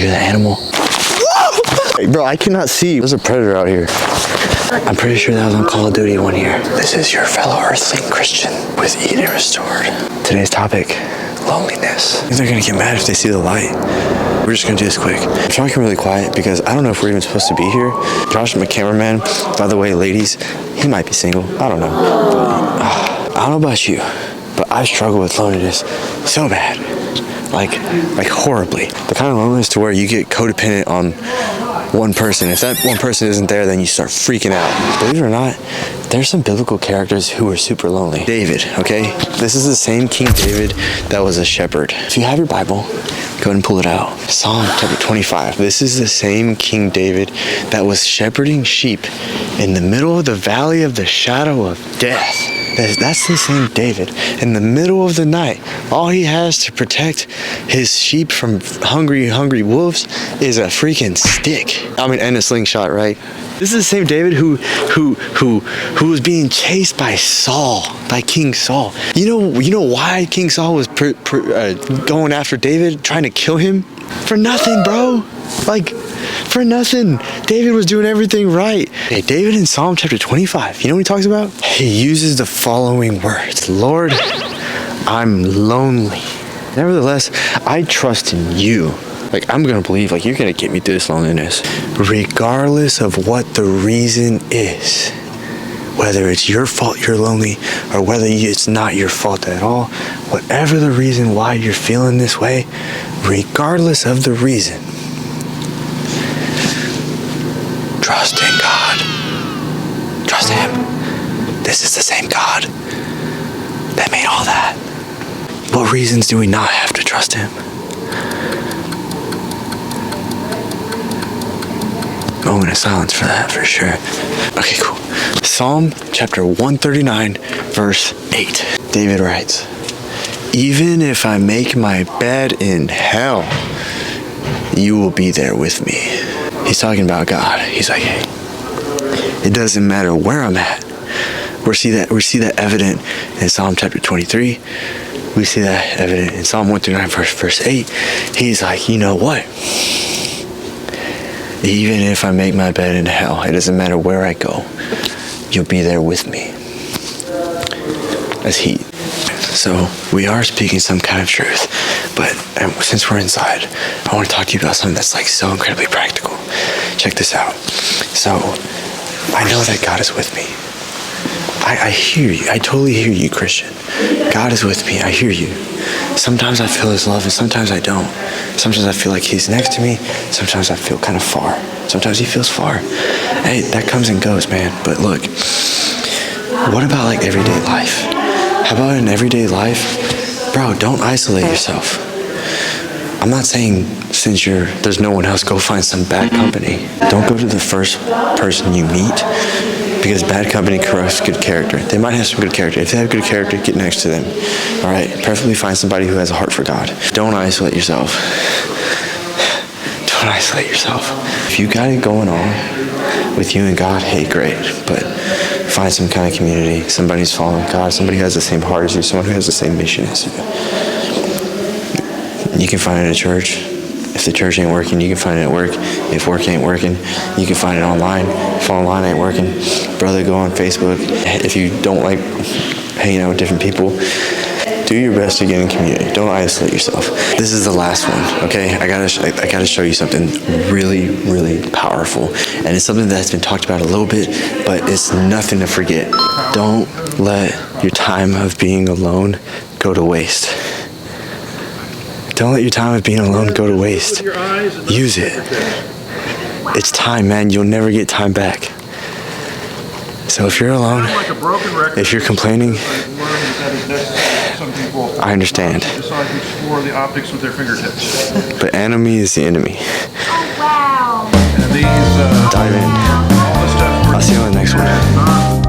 You hear that animal? Hey, bro, I cannot see. There's a predator out here. I'm pretty sure that was on Call of Duty one year. This is your fellow Earthling Christian with Eden Restored. Today's topic, loneliness. They're gonna get mad if they see the light. We're just gonna do this quick. I'm talking really quiet because I don't know if we're even supposed to be here. Josh, my cameraman, by the way, ladies, he might be single. I don't know. But, I don't know about you, but I struggle with loneliness so bad. Like horribly. The kind of loneliness to where you get codependent on one person. If that one person isn't there, then you start freaking out. Believe it or not, there's some biblical characters who are super lonely. David, okay? This is the same King David that was a shepherd. If you have your Bible, go ahead and pull it out. Psalm chapter 25. This is the same King David that was shepherding sheep in the middle of the valley of the shadow of death. That's the same David. In the middle of the night, all he has to protect his sheep from hungry wolves is a freaking stick. And a slingshot, right? This is the same David who was being chased by Saul, by King Saul. You know why King Saul was going after David, trying to kill him? For nothing, bro. For nothing. David was doing everything right. Hey, David in Psalm chapter 25, you know what he talks about? He uses the following words. Lord, I'm lonely. Nevertheless, I trust in you. I'm going to believe, you're going to get me through this loneliness. Regardless of what the reason is. Whether it's your fault you're lonely or whether it's not your fault at all. Whatever the reason why you're feeling this way, regardless of the reason, trust in God. Trust Him. This is the same God that made all that. What reasons do we not have to trust Him? Moment of silence for that, for sure. Okay, cool. Psalm chapter 139, verse 8. David writes, even if I make my bed in hell, you will be there with me. He's talking about God. He's like, hey, it doesn't matter where I'm at. We see that evident in Psalm chapter 23. We see that evident in Psalm 139, verse 8. He's like, you know what? Even if I make my bed in hell, it doesn't matter where I go, you'll be there with me. That's heat. So we are speaking some kind of truth, but since we're inside, I want to talk to you about something that's so incredibly practical. Check this out. So I know that God is with me. I hear you. I totally hear you, Christian. God is with me. I hear you. Sometimes I feel His love and sometimes I don't. Sometimes I feel like He's next to me. Sometimes I feel kind of far. Sometimes He feels far. Hey, that comes and goes, man. But look, what about everyday life? How about in everyday life? Bro, don't isolate yourself. I'm not saying since there's no one else, go find some bad company. Don't go to the first person you meet, because bad company corrupts good character. They might have some good character. If they have good character, get next to them. All right? Preferably find somebody who has a heart for God. Don't isolate yourself. Don't isolate yourself. If you got it going on with you and God, hey, great. But find some kind of community. Somebody who's following God. Somebody who has the same heart as you. Someone who has the same mission as you. You can find it at a church. If the church ain't working, you can find it at work. If work ain't working, you can find it online. If online ain't working, brother, go on Facebook. If you don't like hanging out with different people, do your best to get in community. Don't isolate yourself. This is the last one, okay? I gotta show you something really, really powerful. And it's something that's been talked about a little bit, but it's nothing to forget. Don't let your time of being alone go to waste. Don't let your time of being alone go to waste. Use it. It's time, man. You'll never get time back. So if you're alone, if you're complaining, I understand. But enemy is the enemy. Dive in. I'll see you on the next one.